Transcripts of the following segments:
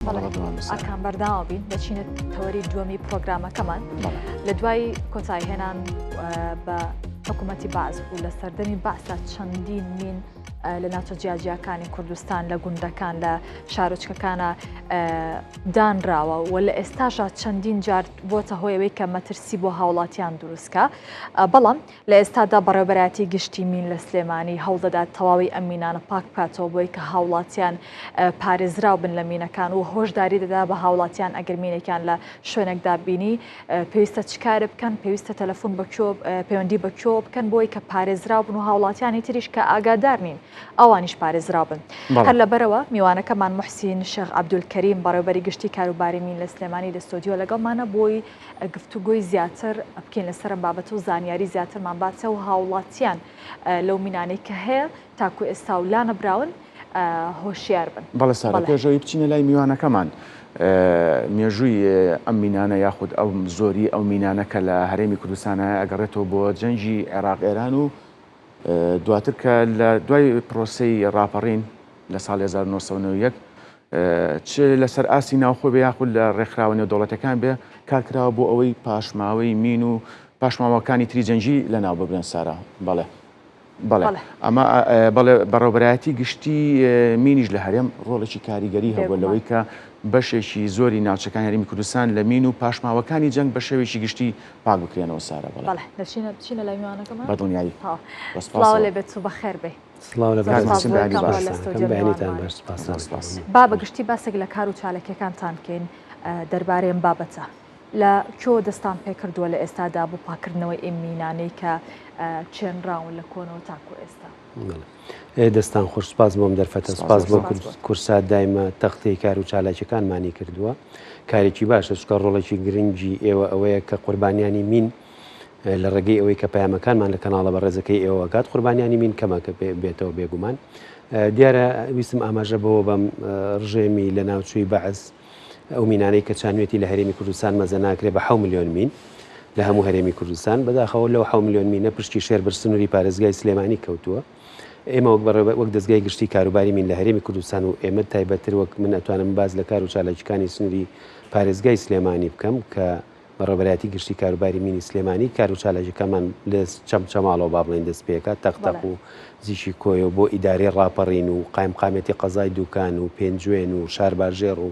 ئەکان بەرداوا بین دەچینە تەوەری دووەمی پرۆگرامەکەمان لە دوای کۆتایهێنان بە حکوومەتی باز بوو لە سەردەمی باسا چەندین مین لە ناوچە جیاجیەکانی کوردستان لە گوندەکان لە شارۆچکەکانە دانراوە و لە ئێستاشە چەندین جار بۆتە هۆیەوەی کە مەترسی بۆ هاوڵاتیان دروستکە بەڵام لە ئێستادا بەڕێوەبەرایەتی گشتی مین لە سلێمانی هەوڵدەدات تەواوی ئەم مینانە پاک بکاتەوە بۆی کە هاوڵاتیان پارێزراو بن لە مینەکان و هۆشداری دەدا بە هاوڵاتیان ئەگەر مینێکیان لە شوێنێکدا بینی پێویستە چیکار بکەن پێویستە تەلەفۆن پەیوەندی بەکوێ بکەن بۆی کە پارێزراو بن و هاوڵاتیانی تریش کە ئاگادار نین ئەوانیش پارێزراو بن هەر لەبەرەوە میوانەکەمان محسین شێخ عەبدولکەریم بەڕێوەبەری گشتی کاروباری مین لە سلێمانی لە ستۆدیۆ لەگەڵمانە بۆی گفتوگۆی زیاتر بکەین لەسەر بابەت و زانیاری زیاترمان باتە و هاوڵاتیان لەو مینانەی کە هەیە تاکو ئێستا و لا نەبراون هۆشیار بن. بەڵێ سارە پێشەوەی بچینە لای میوانەکەمان مێژووی ئەم مینانە یاخود ئەو زۆری ئەو مینانە کە لە هەرێمی کوردستانە ئەگەڕێتەوە بۆ جەنگی عێراق ئێران و دواتر کە لە دوای پرۆسەی ڕاپەڕین لە ساڵی 1991 چ لەسەر ئاسی ناوخۆ بێ یاخود لە ڕێکخراوە نێودەوڵەتەکان بێ کارکراوە بۆ ئەوەی پاشماوەی مین و پاشماوەکانی تری جەنگی لە ناو ببرێن سارە. بەڵێ ئەمە بەڵێ بەڕێوەبەرایەتی گشتی مینیش لە هەرێم ڕۆڵێکی کاریگەری هەبووە لەوەی کە بەشێکی زۆری ناوچەکانی هەرێمی کوردستان لە مین و پاشماوەکانی جەنگ بە شێوێکی گشتی پاک بکرێنەوە سارە. بەڵێ بچینە لای میوانەکەمان بە دڵنیایی سڵاو لێبێت و بەخێر بێ. با بەگشتی باسێک لە کار و چالەکیەکانتان بکەین دەربارەی ئەم بابەتە لە کۆ دەستان پێ کردووە لە ئێستادا بۆ پاکردنەوەی ئەم مینانەی کە چێنراون لە کۆنەوە تاکو ئێستا. دەستان خۆش سپاس بۆم دەرفەتە سپاس بۆ کورسات دایمە تەختەی کار و چالاکیەکانمانی کردووە کارێکی باشە چکە ڕۆڵێکی گرنگی ئێوە ئەوەیە کە قوربانیانی مین لە ڕێگەی ئەوەی کە پەیامەکانمان لە کەناڵە بە ڕێزەکەی ئێوەکات قوربانیانی مین کەمەکە بێتەوە بێگومان دیارە ویستم ئاماژە بەوە بەم ڕژێمی لە ناوچووی بەعز ئەو مینانەی کە چانوێتی لە هەرێمی کوردستان مەزە ناکرێت بە 7 ملیۆن مین لە هەموو هەرێمی کوردستان بەداخەوە لەو 7 ملیۆن مینە پشتی شێر برسنووری پارێزگای سلێمانی کەوتووە ئێمە وەک دەستگای گشتی کاروباری مین لە هەرێمی کوردستان و ئێمە تایبەتتر وەک من ئەتوانم باز لە کار و چالاکیەکانی سنووری پارێزگای سلێمانی بکەم کە بەڕێوەبەرایەتی گشتی کاروباری مینی سلێمانی کار و چالاکیەکانمان لە چەمچەماڵەوە با بڵێن دەست پێکات تەختەق و زیشی کۆیەوە بۆ ئیدارەی ڕاپەڕین و قایمقامەتی قەزای دوکان و پێنجوێن و شارباژێر و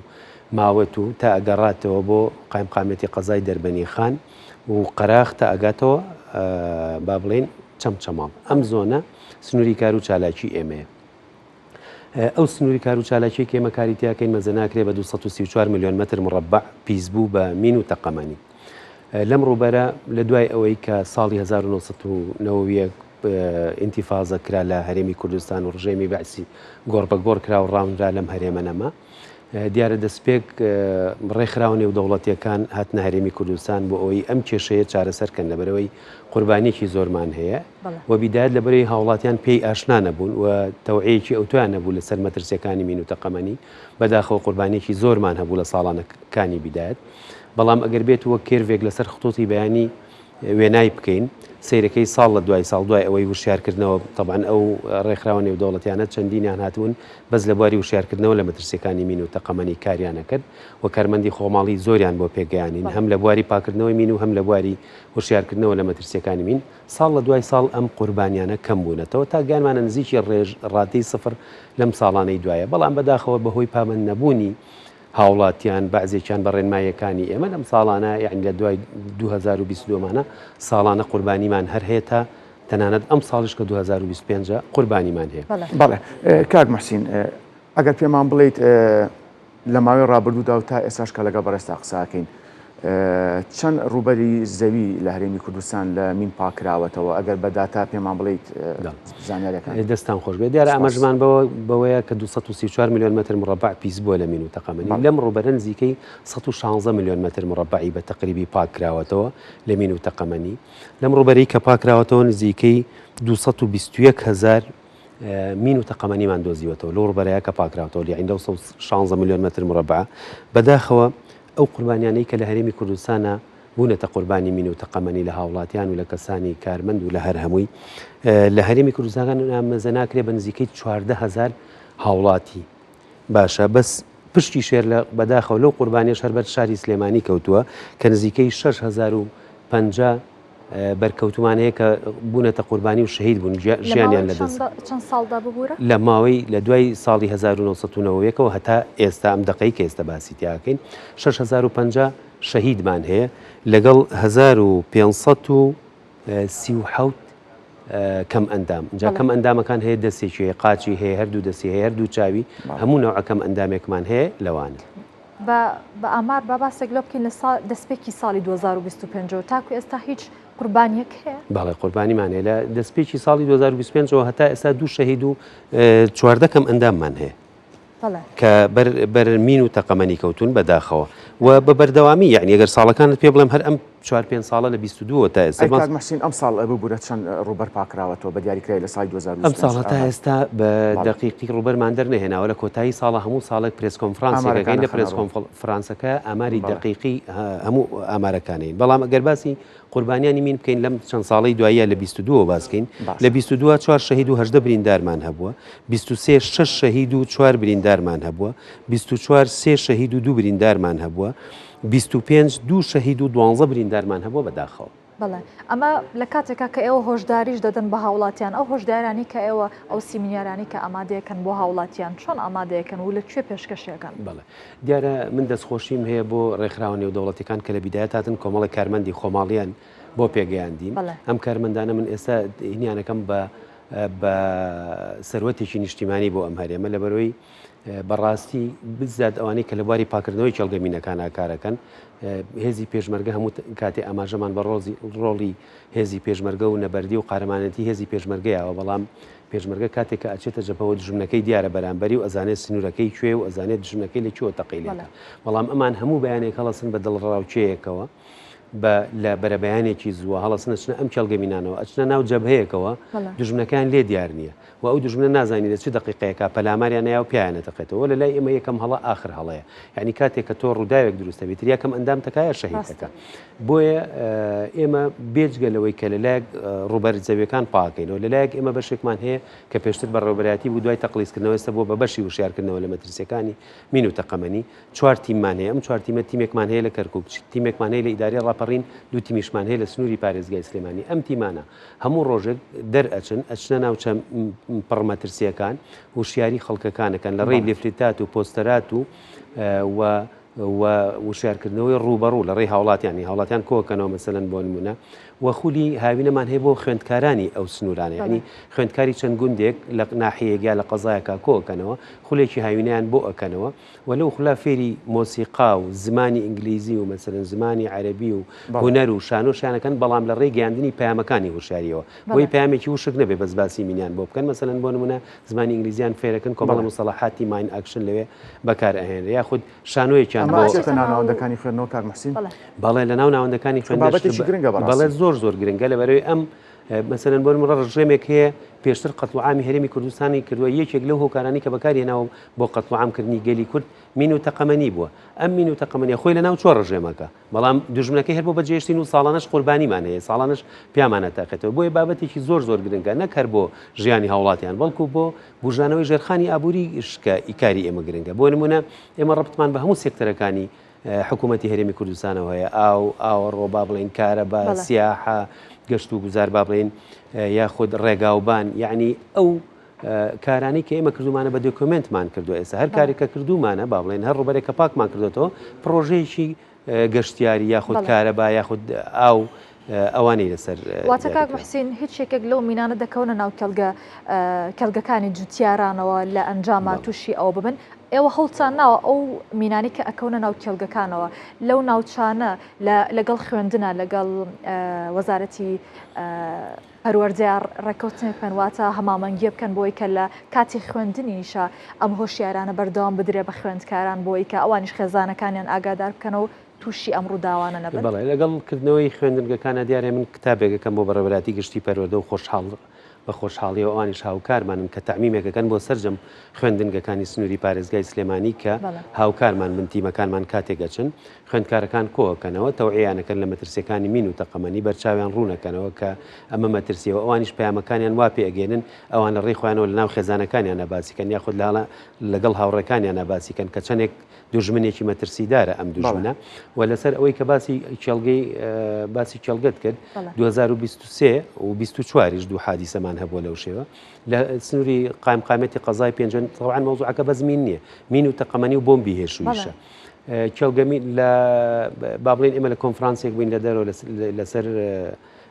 ماوەت و تا ئەگەڕاتەوە بۆ قایمقامەتی قەزای دەربەنی خان و قەراخ تا ئەگاتەوە با بڵێن چەمچەماڵ ئەم زۆنە سنووری کار و چالاکی ئێمەیە ئەو سنووری کار و چالاکی ئێمە کاری تیاکەین مەزە ناکرێت بە 234 میلیۆن متر مربع پیس بوو بە مین و تەقەمەنی لەم ڕووبەرە لە دوای ئەوەی کە ساڵی 1990 ئینتیفازە کرا لە هەرێمی کوردستان و ڕژێمی بەعسی گۆڕ بە گۆڕ کرا و ڕاونرا لەم هەرێمەنەمە دیارە دەستپێک ڕێکخراوە نێودەوڵەتیەکان هاتنە هەرێمی کوردستان بۆ ئەوەی ئەم کێشەیە چارەسەرکەن لەبەرەوەی قوربانیێکی زۆرمان هەیە و بیدایەت لەبەرەوەی هاوڵاتیان پێی ئاشنا نەبوون و تەوعەیەکی ئەوتویان نەبوو لەسەر مەترسیەکانی مین و تەقەمەنی بەداخەوە قوربانیێکی زۆرمان هەبوو لە ساڵانەکانی بیدایەت بەڵام ئەگەر بێت وە کێرڤێک لەسەر خطوتی بەیانی وێنای بکەین سیرەکەی ساڵ لە دوای ساڵ دوای ئەوەی وشارکردنەوە طبعاً ئەو ڕێکخراوە نێودەوڵەتیانە چەندینیان هاتوون بەس لە بواری وشارکردنەوە لە مەترسیەکانی مین و تەقەمەنی کاریانە کرد و کارمەندی خۆماڵی زۆریان بۆ پێگەیانین هەم لە بواری پاکردنەوەی مین و هەم لە بواری وشارکردنەوە لە مەترسیەکانی مین ساڵ لە دوای ساڵ ئەم قوربانیانە کەم بوونەتەوە تا گیانمانە نزیکی ڕاتەی سفر لەم ساڵانەی دوایە بەڵام بەداخەوە بەهۆی پابند نەبوونی هاوڵاتیان بەعزێکیان بە ڕێنماییەکانی ئێمە لەم ساڵانە یعنی لە دوای 2022مانە ساڵانە قوربانیمان هەر هەیە تا تەنانەت ئەم ساڵش کە 2025 قوربانیمان هەیە. بەڵێ کاک محسین ئەگەر پێمان بڵێیت لە ماوەی ڕابردوودا و تا ئێستاش کە لەگەڵ بەڕێستا قساکەین چەند ڕووبەری زەوی لە هەرێمی کوردستان لە مین پاکراوەتەوە ئەگەر بەداتا پێمان بڵێیت زانیاریەکان دەستان خۆش بێت دیارە ئەمەژمان بەوەیە کە 234 میلیۆن متر مربع پیس بووە لە مین و تەقەمەنی لەم ڕووبەرە نزیکەی 116 میلیۆن متر مربعی بە تقریبی پاکراوەتەوە لە مین و تەقەمەنی لەم ڕووبەرەی کە پاکراوەتەوە نزیکەی 221,000 مین و تەقەمەنیمان دۆزیوەتەوە لەو ڕووبەرەیە کە پاکراوەتەوە لە 116 میلیۆن متر مربع بەداخەوە ئەو قوربانیانەی کە لە هەرێمی کوردستانە بوونەتە قوربانی مین و تەقەمەنی لە هاوڵاتیان و لە کەسانی کارمەند و لە هەر هەمووی لە هەرێمی کوردستان مەزە ناکرێت بە نزیکەی 14,000 هاوڵاتی باشە بەس پشتی شێر لە بەداخەوە لەو قوربانیش هەربەر شاری سلێمانی کەوتووە کە نزیکەی 6,050 بەرکەوتمان هەیە کە بوونەتە قوربانی و شەهید بوون ژیانیان لەدەست چەند ساڵدا ببوورە لە ماوەی لە دوای ساڵی 1990ەوە هەتا ئێستا ئەم دقەی کە ئێستا باسی تیاکەین 6,050 شەهیدمان هەیە لەگەڵ 1537 کەم ئەندام جا کەم ئەندامەکان هەیە دەستێکی هەیە قاچی هەیە هەردوو دەستی هەیە هەردوو چاوی هەموو نەوعەکەم ئەندامێکمان هەیە لەوانە بە ئامار با باسێک لە بکەین لە دەستپێکی ساڵی 2025 تاکو ئێستا هیچ قوربانیەک هەیە باڵێ قوربانیمان هەیە لە دەستپێکی ساڵی 2025 هەتا ئێستا 2 شەهید و 14 کەم ئەنداممان هەیە کە بەرمین و تەقەمەنی کەوتون بەداخەوە و بە بەردەوامی یعنی ئەگەر ساڵەکانت پێ بڵێم هەر ئەم 4-5 ساڵە لە 22 تا ئێستا مەحسین ئەم ساڵ ببوورە چەند ڕوبەر پاکراوەتەوە بە دیاریکرای لە سای 2025 ئەم ساڵە تا ئێستا بە دقیقی ڕوبەرمان دەرنەهێناوە لە کۆتایی ساڵە هەموو ساڵێک پرێس کۆنفرانسێکەکەین لە پرێس کۆنفرانسەکە ئاماری دقیقی هەموو ئامارەکانین بەڵام ئەگەر باسی قوربانیانی مین بکەین لەم چەند ساڵی دواییە لە 22 باسکەین لە 22 4 شەهید و 18 بریندارمان هەبووە 23 6 شەهید و 4 بریندارمان هەبووە 24 3 شەهید و 2 بریندارمان هەبووە 25 2 شەهید و 12 بریندارمان هەبووە بەداخەوە بەڵێ ئەمە لە کاتێکا کە ئێوە هۆشداریش دەدەن بە هاوڵاتیان ئەو هۆشدارانی کە ئێوە ئەو سیمینیارانی کە ئامادەیەکەن بۆ هاوڵاتیان چۆن ئامادەیەکەن و لەکوێ پێشکەشەکەن بەڵێ دیارە من دەستخۆشیم هەیە بۆ ڕێکخراوە نێودەوڵەتیەکان کە لە بیدایەت هاتن کۆمەڵی کارمەندی خۆماڵیان بۆ پێگەیاندین ئەم کارمەندانە من ئێستا هینیانەکەم بە سەروەتێکی نیشتیمانی بۆ ئەم هەرێمە لەبەرەوەی بەڕاستی بزات ئەوانەی کە لە بواری پاکردنەوەی چێڵگەمینەکان ئاکارەکەن هێزی پێشمەرگە هەموو کاتێ ئاماژەمان بە ڕۆڵی هێزی پێشمەرگە و نەبەردی و قارەمانەتی هێزی پێشمەرگەیەوە بەڵام پێشمەرگە کاتێک کە ئەچێتە جەبهەوە دژمنەکەی دیارە بەرامبەری و ئەزانێت سنوورەکەی کوێ و ئەزانێت دژمنەکەی لەکوێوە تەقیلێتە بەڵام ئەمان هەموو بەیانێک هەڵەسن بە دڵڕاوچەیەکەوە لە بەرەبەیانێکی زووە هەڵەسنە چنە ئەم چێڵگەمینانەوە ئەچنە ناو جەبهەیەکەوە دژمنەکان لێ دیار نییە و ئەو دژمنە نازانی لە چ دقیقەیەکە پەلاماریان نایا و پیانەتەقێتەوە لە لای ئێمە یەکەم هەڵە آخر هەڵەیە یعنی کاتێک کە تۆ ڕووداوێک دروستە بێت یەکەم ئەندام تکایە شەهیدەکە بۆیە ئێمە بێجگەلەوەی کە لەلایەک ڕوبەر جەویەکان پاکەینەوە لەلایەک ئێمە بەشێکمان هەیە کە پێشتر بە ڕێوبەرایەتی بوو دوای تەقلیزکردنەوەستا بۆ بە بەشی وشیارکردنەوە لە مەترسیەکانی مین و تەقەمەنی 4 تیممان هەیە ئەم 4 تیمە تیمێکمان هەیە لە کەرکوک تیمێکمان هەیە لە ئیداری ڕاپەڕین دوو تیمیشمان هەیە لە سنووری پارێزگای سلێمانی ئەم تیمانە هەموو ڕۆژێک دەرئەچنە ناوچە پڕمەترسیەکان وشیاری خەڵکەکانەکەن لە ڕێی لێفرێتات و پۆستەرات و وشارکردنەوەی ڕوبەڕوو لە ڕێی هاوڵاتیانی هاوڵاتیان کۆکەنەوە مەسەلەن بۆ نمونە و خولی هاوینەمان هەیە بۆ خوێندکارانی ئەو سنوورانە ینی خوێندکاری چەند گوندێک لە ناحەیەگیا لە قەزایەکە کۆکەنەوە خولێکی هاوینیان بۆ ئەکەنەوە و لەو خلا فێری مۆسیقا و زمانی ئینگلیزی و مەسەلەن زمانی عەرەبی و هونەر و شانۆشیانەکەن بەڵام لە ڕێی گەیاندنی پەیامەکانی هوشیاریەوە بۆی پامێکی وشک نەبێ بەس باسی مینیان بۆ بکەن مەسەلەن بۆ نمونە زمانی ئینگلیزیان فێرەکەن کۆمەڵە مستەڵەحاتی ماین ئاکشن لەوێ بەکار ئەهێنرێ یاخود شانۆیەکیان ناوەندەکانی خوێندنەوە کار مەحسین بەڵێ لە ناو ناوەندەکانی خوێندنەوە بەڵێ زۆر گرنگە لەبەرەوەی ئەم مەسەلەن بۆ نمونە ڕژێمێک هەیە پێشتر قەتڵعامی هەرێمی کوردستانی کردووە یەکێک لەو هۆکارانی کە بەکاری هێناوە بۆ قەتڵعامکردنی گەلی کورد مین و تەقەمەنی بووە ئەم مین و تەقەمەنی خۆی لە ناو چۆ ڕژێمەکە بەڵام دژمنەکەی هەر بۆ بەجێشتین و ساڵانەش قوربانیمان هەیە ساڵانش پیامانە تاقێتەوە بۆیە بابەتێکی زۆر گرنگە نەکەر بۆ ژیانی هاوڵاتیان بەڵکو بۆ بژانەوەی ژێرخانی ئابووری شکە ئیکاری ئێمە گرنگە بۆ نمونە ئێمە ڕەبتمان بە هەموو سێکتەرەکانی حکوومەتی هەرێمی کوردستانەوە هەیە ئاوەڕۆ با بڵێن کارەبا سیاحە گەشت و گوزار با بڵێن یاخود ڕێگاوبان یعنی ئەو کارانی کە ئێمە کردومانە بە دۆکومنتمان کردو ئێستا هەر کارێکە کردومانە با بڵێن هەر ڕوبەرێکە پاکمان کردێتەوە پرۆژەیەکی گەشتیاری یاخود کارەبا یاخود ئاو ئەوانەی لەسەر واتە کاک محسین هیچ شێکێک لەو مینانە دەکەونە ناو کەلگەکانی جوتیارانەوە لە ئەنجامە تووشی ئەوە ببن ئێوە هەڵچان ناوە ئەو مینانی کە ئەکەونە ناو کێڵگەکانەوە لەو ناوچانە لەگەڵ خوێندنە لەگەڵ وەزارەتی پەروەردەیار ڕێکەوتنێک پێنواتە هەمامەنگیە بکەن بۆی کە لە کاتی خوێندنیشە ئەم هۆشیارانە بەردەوام بدرێ بە خوێندکاران بۆی کە ئەوانیش خێزانەکانیان ئاگادار بکەنەوە تووشی ئەم ڕووداوانە نەبن. بەڵێ لەگەڵ کردنەوەی خوێندنگەکانە دیارە من کتابێکەکەم بۆ بەڕێوەبەراتی گشتی پەروەردە و خۆشحاڵ بە خۆشحاڵی و ئەوانیش هاوکارمانن کە تەعمیمێکەکەن بۆ سەررجەم خوێندنگەکانی سنووری پارێزگای سلێمانی کە هاوکارمان من تیمەکانمان کاتێکەچن خوێندکارەکان کۆکەنەوە تەوعیانەکەن لە مەترسیەکانی مین و تەقەمەنی بەرچاویان ڕوونەکەنەوە کە ئەمە مەترسیەوە ئەوانیش پەیامەکانیان وا پێگەێنن ئەوان لە ڕێی خۆیانەوە لە ناو خێزانەکانیان نەباسیکەن یاخود لەگەڵ هاوڕێکانیان نەباسیکەن کە چەندێک دوژمنێکی مەترسیدارە ئەم دوژمنە و لەسەر ئەوەی کە باسی چێلگەت کرد 2023 و 24 دوو حادیسەمان هەبووە لەو شێوە لە سنووری قایمقامەتی قەزای پێنجەن طبعاً مەوزوعەکە بەس مین نییە مین و تەقەمەنی و بۆمبی هێشویشە کێڵگەمی لە با بڵێن ئێمە لە کۆنفرانسێک بووین لە دەرەوە لەسەر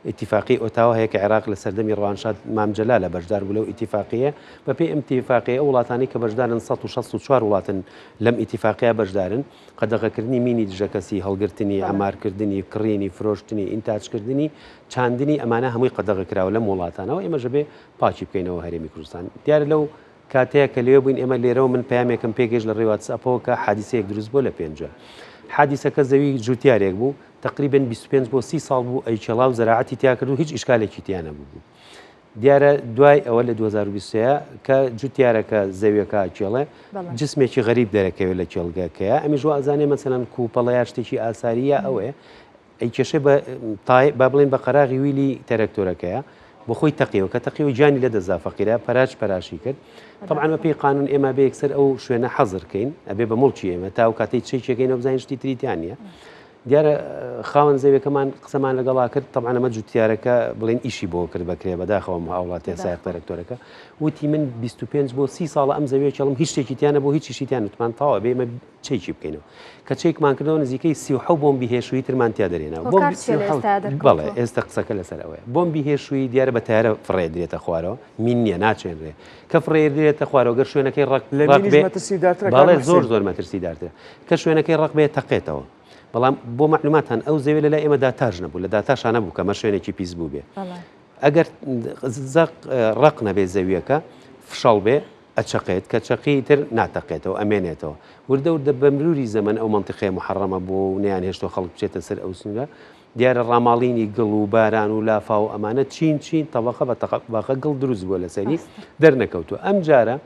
اتفاقی ئۆتاوا هەیە کە عێراق لە سەردەمی ڕەوانشاد مامجەلا لە بەشدار بوو لەو ئیتیفاقیە بەپێی ئەم ئیتیفاقیە وڵاتانی کە بەشدارن 164 وڵاتن لەم ئیتیفاقیە بەشدارن قەدەغەکردنی مینی دژەکەسی هەڵگرتنی ئەمارکردنی کڕینی فرۆشتنی ئینتاجکردنی چاندنی ئەمانە هەمووی قەدەغەکراوە لەم وڵاتانەوە ئێمە ژەبێ پاچی بکەینەوە هەرێمی کوردستان دیارە لەو کاتەیە کە لێوە بووین ئێمە لێرەوە من پەیامێکم پێگەشت لە ڕێ واتساپەوە کە حادیسەیەک دروست بووە لە پێنجە حادیسەکە زەوی جوتیارێک بوو تقریبا 25 بۆ 30 ساڵ بوو ئەیچەڵا و زەراعەتی تیا کرد و هیچ ئیشکالێکی تیا نەبوو دیارە دوای ئەوە لە 2023 کە جوتیارەکە زەویەکە چێڵێ جسمێکی غەریب دەرەکەوێت لە چێڵگەکەیە ئەمیش ئازانێ مەسەلەن کوپەڵەیە شتێکی ئاساریە ئەوەیە ئەی کێشە با بڵێن بە قەراغی ویلی تەرەکتۆرەکەیە بۆ خۆی تەقیەوە کە تەقی و جانی لە دەزا فەقیرە پەراشی کرد طبعا بە پێی قانون ئێمە بە یەکسەر ئەو شوێنە حەزرکەین ئەبێ بە مڵکی ئێمە تا و کاتەی چێکێکەکەین و بزانین شتی تریتیان نیە دیارە خاوەن زەویەکەمان قسەمان لەگەڵا کرد طبعا ئەمە جوتیارەکە بڵێن ئیشی بۆ کرد بەکرێ بەداخەوە هاوڵاتی سایق تەرەکتۆرەکە وتی من 25 بۆ 30 ساڵە ئەم زەویە چەڵم هیچ شتێکیتیانە بۆ هیچ شتیان وتمان تاوە بێ ئێمە چێکی بکەینەوە کە چێکمان کردەوە نزیکەی 37 بۆمبی هێشووی ترمان تیا دەرێنەوە بەڵێ ئێستا قسەکە لەسەر ئەوەیە بۆمبی هێشووی دیارە بە تیارە فڕێ درێتە خوارەوە مین نییە ناچێنرێ کە فڕێ درێتە خوارەوە گەر شوێنەکەی ڕق بەڵێ زۆر مەترسیدارترە کە شوێنەکەی ڕق بێت تەقێتەوە بەڵام بۆ معلوماتان ئەو زەوێ لە لای ئێمە داتاژ نەبوو لە داتاشان نەبوو کەمە شوێنێکی پیس بوو بێ ئەگەر زەق ڕق نەبێ زەویەکە فشەڵ بێ ئەچەقێت کە چەقی تر ناتەقێتەوە ئەمێنێتەوە وردە بە مروری زەمن ئەو منتیقەیە محەڕەمە بۆ نەیان هێشتۆ خەڵک بچێتە سەر ئەو سنوورە دیارە ڕاماڵینی گڵ و باران و لافا و ئەمانە چین تەبەقە بە تەبەقە گڵ دروست بووە لەسەری دەرنەکەوتووە ئەم جارە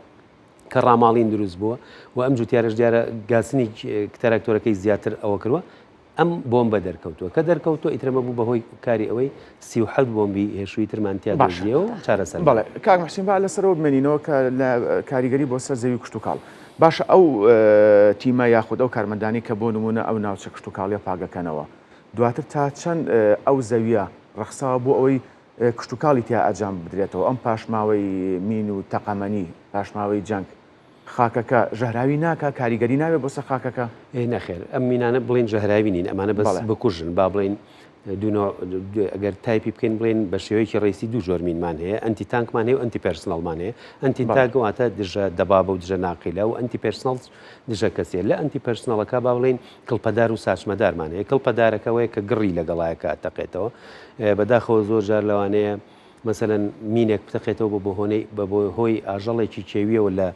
کە ڕاماڵین دروست بووە و ئەم جوتیارەش دیارە گاسنی تەراکتۆرەکەی زیاتر ئەوە کردووە ئەم بۆمبە دەرکەوتووە کە دەرکەوتووە ئیترەمە بوو بەهۆی کاری ئەوەی 37 بۆمبی هێشووی ترمانتیا دەژیە و چارەسەر بەڵێ کاک محسین با لەسەرەوە بمێنینەوە کە لە کاریگەری بۆ سەر زەوی کشت و کاڵ باشە ئەو تیمە یاخود ئەو کارمەندانی کە بۆ نمونە ئەو ناوچە کشت و کاڵیە پاگەکەنەوە دواتر تا چەند ئەو زەویە ڕەخساوە بۆ ئەوەی کشت و کاڵی تیا ئەجام بدرێتەوە ئەم پاشماوەی مین و تەقەمەنی پاشماوەی جەنگ خاکەکە ژەهراوی ناکە کاریگەری ناوێت بۆ سەر خاکەکە نەخێر ئەم مینانە بڵێن ژەهراوی نین ئەمانە بەس بکوژن با بڵێن ئەگەر تایپی بکەین بڵێن بە شێوەیەکی ڕێسی دوو جۆر مینمان هەیە ئەنتی تانکمان هەیە و ئەنتی پەرسنەڵمان هەیە ئەنتی تانک واتە دژە دەبابە و دژە ناقیلە و ئەنتی پەرسنەڵ دژە کەسێ لە ئەنتی پەرسنەڵەکە با بڵێن کڵپەدار و ساچمەدارمان هەیە کڵپەدارەکەوەیە کە گڕی لەگەڵایەکە ئەتەقێتەوە بەداخەوە زۆر جار لەوانەیە مەسەلەن مینێک بتەقێتەوە بە هۆی ئاژەڵێکی چێویەوە لە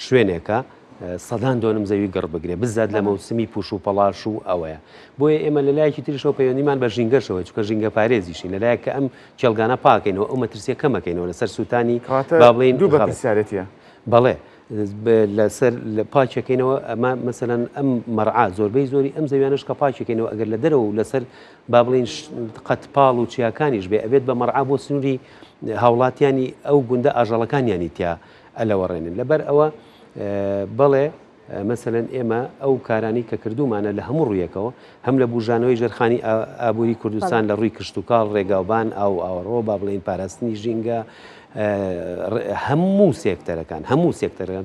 شوێنێکە سەدان دۆنم زەوی گەڕ بگرێ بزات لە مەوسمی پوش و پەڵاش و ئەوەیە بۆیە ئێمە لەلایەکی تریشەوە پەیوەندیمان بە ژینگەشەوە چکە ژینگە پارێزیشین لەلایە کە ئەم چێلگانە پاکەینەوە ئەو مەترسیە کەمەکەینەوە لەسەر سووتانی با بڵێن دوو بەپرسیارەتیە بەڵێ لەسەر لە پاچەکەینەوە ئەمە مەسەلەن ئەم مەرعا زۆربەی زۆری ئەم زەویانش کە پاچەکەینەوە ئەگەر لە دەرەوە و لەسەر با بڵێن قەتپاڵ و چیاکانیش بێ ئەبێت بە مەرعا بۆ سنووری هاوڵاتیانی ئەو گوندە ئاژەڵەکانیانی تیا ئەلەوەڕێنن لەبەر ئەوە بەڵێ مەسەلەن ئێمە ئەو کارانی کە کردومانە لە هەموو ڕوویەکەوە هەم لە بوژانەوەی ژێرخانی ئابووری کوردستان لە ڕووی کشت و کاڵ ڕێگاوبان ئاوەڕۆ با بڵێن پاراستنی ژینگە هەموو سێکتەرەکان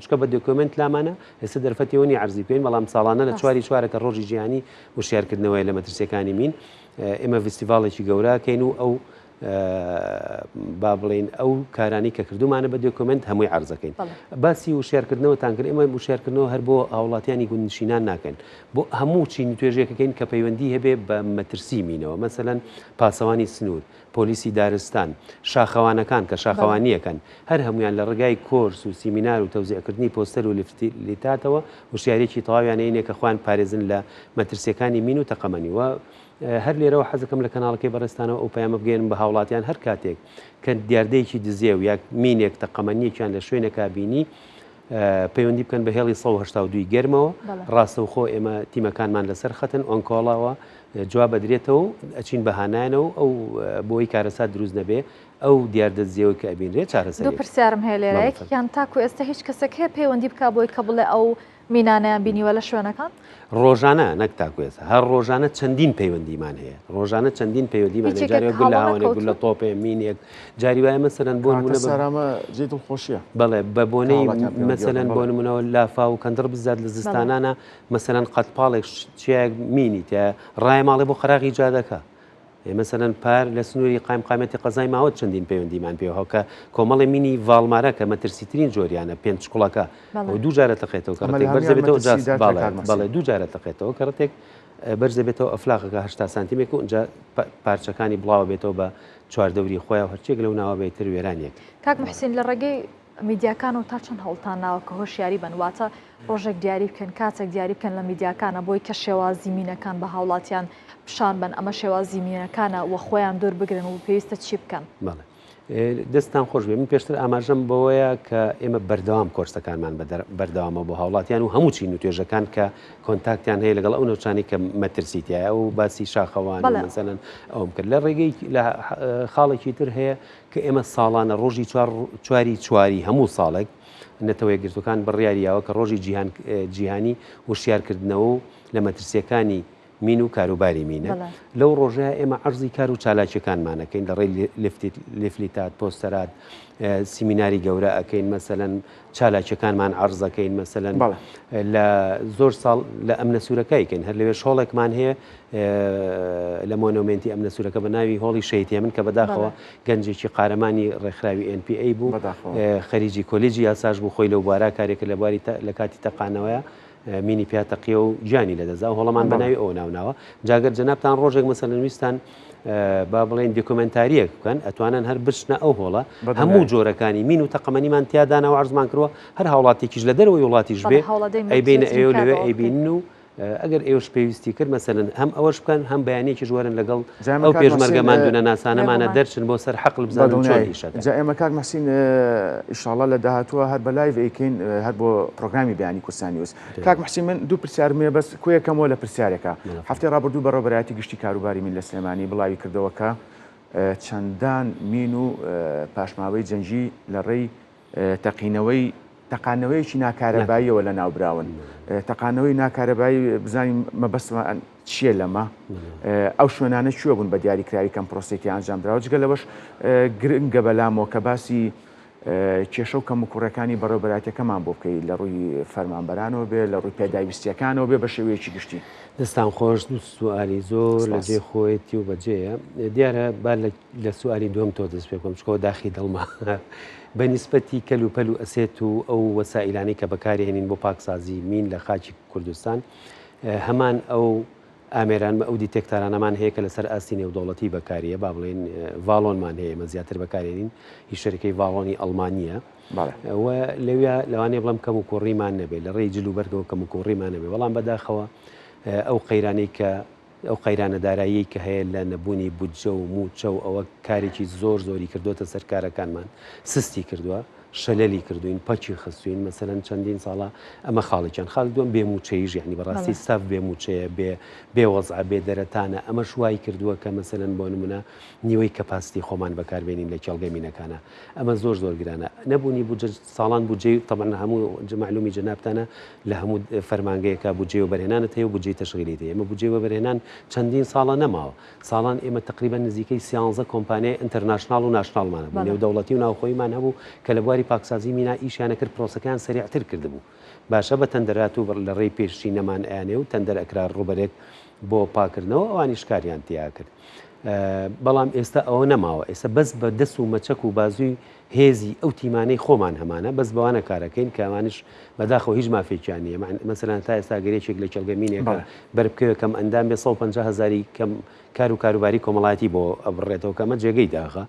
چکە بە دۆکۆمنت لامانە ئێستا دەرفەتیەوەنی عەرزی پێین بەڵام ساڵانە لە چوارەکە ڕۆژی جیهانی وشیارکردنەوەی لە مەترسیەکانی مین ئێمە فستیڤاڵێکی گەوراکەین و ئەو با بڵێن ئەو کارانی کە کردومانە بە دۆکۆمنت هەمووی عەرزەکەین باسی وشیارکردنەوەتان کرد ئێمە وشیارکردنەوە هەر بۆ هاوڵاتیانی گوندنشینان ناکەن بۆ هەموو چینی توێژێکەکەین کە پەیوەندی هەبێ بە مەترسی مینەوە مەسەلەن پاسەوانی سنوور پۆلیسی دارستان شاخەوانەکان کە شاخەوانیەکەن هەر هەمویان لە ڕێگای کۆرس و سیمینار و تەوزیعکردنی پۆستەر و لیتاتەوە وشیارێکی تەواویان هەیە کە خوان پارێزن لە مەترسیەکانی مین و تەقەمەنی و هەر لێرەوە حەزەکەم لە کەناڵەکەی بەڕێستانەوە ئەو پەیامە بگەێنم بە هاوڵات هاوڵاتیان هەر کاتێک کە دیاردەیەکی دزێ و یا مینێک تەقەمەنیەکیان لە شوێنێکا بینی پەیوەندی بکەن بە هێڵی 1970 گەرمەوە ڕاستەوخۆ ئێمە تیمەکانمان لەسەر خەتن ئۆنکۆڵاوە جواب بدرێتەوە ئەچین بەهانایانەوە ئەو بۆی کارەسات دروست نەبێ ئەو دیاردەزیەوە کە ئەبینرێت چارەسەر. دوو پرسیارم هەیە لێرەیەکیان تاکو ئێستا هیچ کەسێک هەیە پەیوەندی بکە بۆی کە بڵێ ئەو مینانەیان بینیوە لە شوێنەکان؟ ڕۆژانە نەک تاکوێت هەر ڕۆژانە چەندین پەیوەندیمان هەیە ڕۆژانە چەندین پەیوەندیمان جارێک گول لە هاوانێک گول لە تۆپێ مینێک جاری وایە مەسەرەن بۆ سەرامە جێ دڵخۆشیە بەڵێ بە بۆنەی مەسەرەن بۆ نمونەوە لافا و کەندڕ بزات لە زستانانە مەسەرەن قەتپاڵێک چیاک مینی تە ڕای ماڵێ بۆ خەراقی جادەکە مەسەرەن پار لە سنووری قایمقامەتی قەزای ماوە چەندین پەیوەندیمان پێوە کە کۆمەڵی مینی ڤاڵمارە کە مەترسیترین جۆریانە پێنج شکوڵەکە دوو جارە تەقێتەوە کەڕێک بەرزەبێتەوە بەڵێ دوو جارە تەقێتەوە کەڕێک بەرزەبێتەوە ئەفلاقەکە 80 سانتیمێک و اینجا پارچەکانی بڵاوە بێتەوە بە چواردەوری خۆیان هەرچێک لەو ناوە بێتتر وێرانێک. کاک محسین لە ڕێگەی میدیاکان و تا چەند هەڵتان ناوە کە هۆشیاری بنواتە ڕۆژێک دیاری بکەن کاتێک دیاری بکەن لە میدیاکانە بۆی کە شێوازی مینەکان بە هاوڵاتیان پیشان بن ئەمە شێوازی مینەکانە و خۆیان دوور بگرن و پێویستە چی بکەن؟ دەستان خۆش بێ من پێشتر ئاماژەم بەوەیە کە ئێمە بەردەوام کۆرسەکانمان بەردەوامە بۆ هاوڵاتیان و هەموو چین و توێژەکان کە کۆنتاکتیان هەیە لەگەڵ ئەو نەوچانی کە مەترسیتیایە و باسی شاخەوان مەسەلەن ئەوم کرد لە ڕێگەی لە خاڵێکی تر هەیە کە ئێمە ساڵانە ڕۆژی چواری هەموو ساڵێک نەتەوەی گرتوەکان بڕیاریاوە کە ڕۆژی جیهانی وشیارکردنەوە لە مەترسیەکانی مین و کاروباری مینە لەو ڕۆژەیە ئێمە عەرزی کار و چالاکیەکانمانەکەین لە ڕێی لێفلیتات پۆستەرات سیمیناری گەورە ئەەکەین مەسەلەن چالاکیەکانمان عەرزەکەین مەسەلەن لە زۆر ساڵ لە ئەمنە سوورەکەیکەین هەر لەوێ شۆڵێکمان هەیە لە مۆنۆمنتی ئەمنە سوورەکە بە ناوی هۆڵی شەیتێ من کە بەداخەوە گەنجێکی قارەمانی ڕێکخراوی NPA بوو خەریجی کۆلیجی یاساژ بوو خۆی لەو بوارە کارێکە لە کاتی تەقانەوەیە مینی پیاتەقیە و گیانی لەدەزا و هەڵەمان بەناوی ئەو ناوناوە جاگەر جەنابتان ڕۆژێک مەسەلەن ویستان با بڵێن دۆکومنتاریەک بکەن ئەتوانن هەر بچنە ئەو هۆڵە هەموو جۆرەکانی مین و تەقەمەنیمان تیادانا و عەرزمان کردووە هەر هاوڵاتێکیش لە دەرەوەی وڵاتیش بێ ئەی بینە ئێوە لەوێ ئەیبین و ئەگەر ئێوەش پێویستی کرد مەسەلەن هەم ئەوەش بکەن هەم بەیانێکی ژوەرن لەگەڵ ئەو پێشمەرگەمان دوونە ناسانەمانە دەرچن بۆ سەر حەقل بزانن چۆن ئیشەکە. جا ئێمە کاک مەحسین ئینشاڵڵا لە داهاتووە هەر بە لایڤ ئەیکەین هەر بۆ پرۆگرامی بەیانی کورسانی وس. کاک مەحسین من دوو پرسیارمێ بەس کوێیەکەمەوە لە پرسیارێکە هەفتەی ڕابردوو بەڕێوەبەرایەتی گشتی کاروباری من لە سلێمانی بڵاوی کردەوە کە چەندان مین و پاشماوەی جەنگی لە ڕێی تەقانەوەیکی ناکارەباییەوە لە ناوبراون تەقانەوەی ناکارەبایی بزانین مەبەستمان چییە لەمە ئەو شوێنانە چووە بوون بە دیاریکراوی کەم پرۆسێکی ئەنجامدراوە جگە لەوەش گرنگە بەلامەوە کە باسی کێشە و کەم و کوڕەکانی بەڕێوەبەرایەتەکەمان بۆ بکەیت لە ڕووی فەرمانبەرانەوە بێ لە ڕووی پێداویستیەکانەوە بێ بە شێوەیەکی گشتی. دەستان خۆش دوو سواری زۆر لە جێ خۆیەتی و بەجێیە دیارە با لە سواری دوم تۆ دەست پێ بکەم چکۆ داخی دڵما بەنیسبەتی کەل و پەل و ئەسێت و ئەو وەسائلانەی کە بەکارهێنین بۆ پاکسازی مین لە خاکی کوردستان هەمان ئەو ئامێران بە ئەو دیتێکتارانەمان هەیە کە لەسەر ئاستی نێودەوڵەتی بەکاریە با بڵێن ڤاڵۆنمان هەیە ئێمە زیاتر بەکارهێنین هیچ شەرکەی ڤاڵۆنی ئەڵمانیە لەوێ بڵم کەم و کوڕیمان نەبێت لە ڕێی جلو بەرگەوە کەم و کوڕیمان نەبێت بەڵام بەداخەوە ئەو قەیرانەی کە ئەو قەیرانە دارایی کە هەیە لە نەبوونی بودجە و موچە و ئەوە کارێکی زۆری کردوتە سەر کارەکانمان سستی کردووە شەلەلی کردوین پەچی خستوین مەسەلەن چەندین ساڵە ئەمە خاڵێکیان خاڵ دوم بێموچەیژ یعنی بەڕاستی ساف بێموچەیە بێوەزع بێ دەرەتانە ئەمە شوای کردووە کە مەسەلەن بۆ نمونە نیوەی کەپاستی خۆمان بەکاربێنین لە کێڵگە مینەکانە ئەمە زۆر گرانە نەبوونی بودجە ساڵان بودجەی تەبەن هەموو معلومی جەنابتانە لە هەموو فەرمانگەیەکە بودجێ و بەرهێنانت هەیە و بودجەی تەشغیلی هەیە ئێمە بودجێ و بەرهێنان چەندین ساڵە نەماوە ساڵان ئێمە تقریبا نزیکەی 13 کۆمپانیای ئینتەرناشنال و ناشناڵمانە بوو نێودەوڵەتی و ناوخۆیمان هەبوو کە لە بواری پاکسازی مینا ئیشیانە کرد پرۆسەکان سەریعتر کردبوو باشە بە تەندەرات و لە ڕێی پێشی نەمان ئەیانێ و تەندەر ئەکرا ڕوبەرێک بۆ پاکردنەوە ئەوانی شکاریان تیا کرد بەڵام ئێستا ئەوە نەماوە ئێستا بەس بە دەست و مەچەک و بازووی هێزی ئەو تیمانەی خۆمان هەمانە بەس بەوانە کارەکەین کە ئەوانش بەداخەوە هیچ مافێکیانە مەسەلەن تا ئێستا گەرێکێک لە کێڵگەمینێکە بەربکەوە کەم ئەندام بێ 150,000 کەم کار و کاروباری کۆمەڵایەتی بۆ ئەبڕێتەوە کەمە جێگەی داخە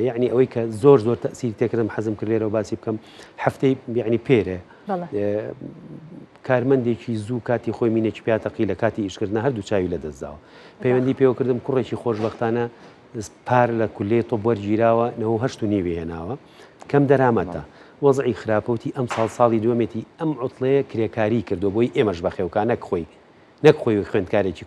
یعنی ئەوەی کە زۆر تەسیری تێکردم حەزم کرد لێرەوە باسی بکەم هەفتەی یعنی پێرە کارمەندێکی زوو کاتی خۆی مینێکی پیاتەقی لە کاتی ئیشکردن هەردوو چاوی لە دەستداوە پەیوەندی پێوە کردم کوڕێکی خۆشبەختانە پار لە کولێ تۆ وەرگیراوە 9.5 هێناوە کەم دەرامەتە وەزعی خراپەوتی ئەم ساڵی دووەمێتی ئەم عوتڵەیە کرێکاری کردو بۆی ئێمەش بەخێوکان نەکخۆی خوێندکارێکی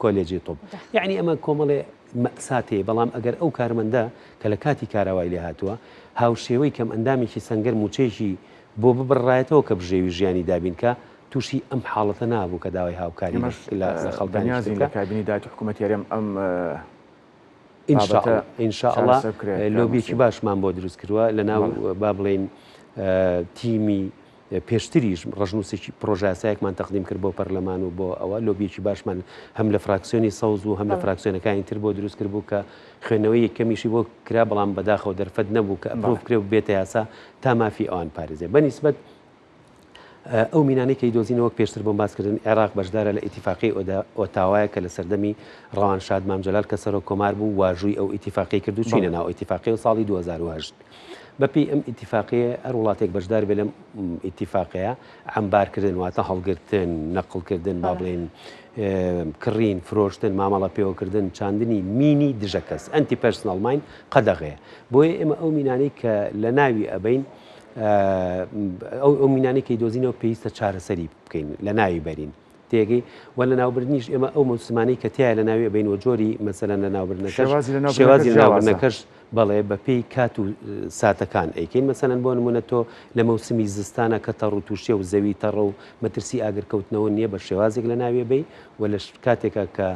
کۆلێجی تۆپ یعنی ئەمە کۆمەڵێ مەساتەیە بەڵام ئەگەر ئەو کارمەندە کە لە کاتی کاراوای لێ هاتووە هاوشێوەی کەم ئەندامێکی سەنگەر موچێژی بۆ ببڕایەتەوە کە بژێوی ژیانی دابینکە تووشی ئەم حاڵەتە نابوو کە داوای هاوکاری لە خەڵکانی لە کابینی داهاتی حکوومەت یاریێم ئەم ئینشاءڵڵا لۆبیێکی باشمان بۆ دروست کردووە لە ناو با بڵێن تیمی پێشتریش ڕژنووسێکی پرۆژاسایەکمان تەقدیم کرد بۆ پەرلەمان و بۆ ئەوە لۆبیێکی باشمان هەم لە فراکسیۆنی سەوز و هەم لە فراکسیۆنەکانی تر بۆ دروست کرد بوو کە خوێنەوەی یەکەمیشی بۆ کرا بەڵام بەداخەوە دەرفەت نەبوو کە ئەپرۆڤ کرێ و بێتە یاسا تا مافی ئەوان پارێزێ بەنسبەت ئەو مینانەی کە دۆزینەوە پێشتر بۆم باسکردن عێراق بەشدارە لە ئیتیفاقی ئۆتاوایە کە لە سەردەمی ڕەوانشاد مامجەلال کە سەرۆک کۆمار بوو واژووی ئەو ئیتیفاقی کرد و چینە ناو ئیتیفاقی و ساڵی 2008 بەپی ئەم ئیتیفاقیە هەر وڵاتێک بەشدار بێ لەم ئیتیفاقەیە عەمبارکردن واتە هەڵگرتن نەقڵکردن با بڵێن کڕین فرۆشتن مامەڵە پێوەکردن چاندنی مینی دژە کەس ئەنتی پەرسنەڵ ماین قەدەغەیە بۆیە ئێمە ئەو مینانەی کە لە ناوی ئەبین ئەو مینانەی کەی دۆزینەوە پێویستە چارەسەری بکەین لە ناوی بەرین تێگەی و لە ناوبردنیش ئێمە ئەو موسمانەی کە تایە لە ناوی ئەبین و جۆری مەسەلەن لە ناوبردنەکەش شێوازی لە ناوبردنەکەش بەڵێ بەپێی کات و ساتەکان ئەیکەین مەسەلەن بۆ نمونە تۆ لە مەوسمی زستانە کە تەڕ و تووشێ و زەوی تەڕە و مەترسی ئاگرکەوتنەوە نییە بە شێوازێک لە ناوێ بی و لە کاتێکە کە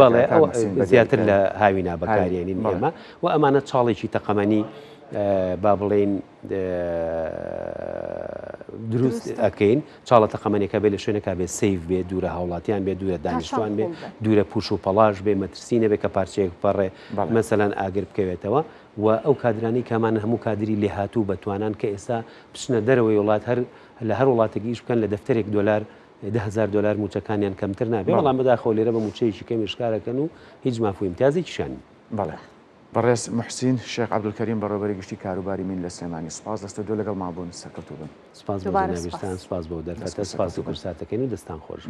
بەڵێ ئەو زیاتر لە هاوینا بەکارێنین ئێمە و ئەمانە چاڵێکی تەقەمەنی با بڵێن دروست ئەەکەین چاڵە تەقەمەنێکە بێ لە شوێنەکە بێ سیف بێ دوورە هاوڵاتیان بێ دوورە دانیشتوان بێ دوورە پوش و پەلاژ بێ مەترسی نەبێ کە پارچەیەک پەڕێ مەسەلەن ئاگر بکەوێتەوە و ئەو کادرانی کامان هەموو کادری لێهاتوو بەتوانان کە ئێستا بچنە دەرەوەی وڵات لە هەر وڵاتێکیش بکەن لە دەفتەرێک دۆلار $10,000 موچەکانیان کەمتر نابێ بەڵام بەداخەوە لێرە بە موچەیەکی کەمی شکارەکەن و هیچ مافوی امتیازێکیشان بەڵێ بەڕێز محسین شێخ عەبدولکەریم بەڕێوەبەری گشتی کاروباری من لە سلێمانی سوپاس دەستە دۆ لەگەڵ مابوون سەرکەوتوو بن سپاس بۆ جەنابستان سپاس بۆ دەرفەتە سپاس و کورساتەکەین و دەستان خۆش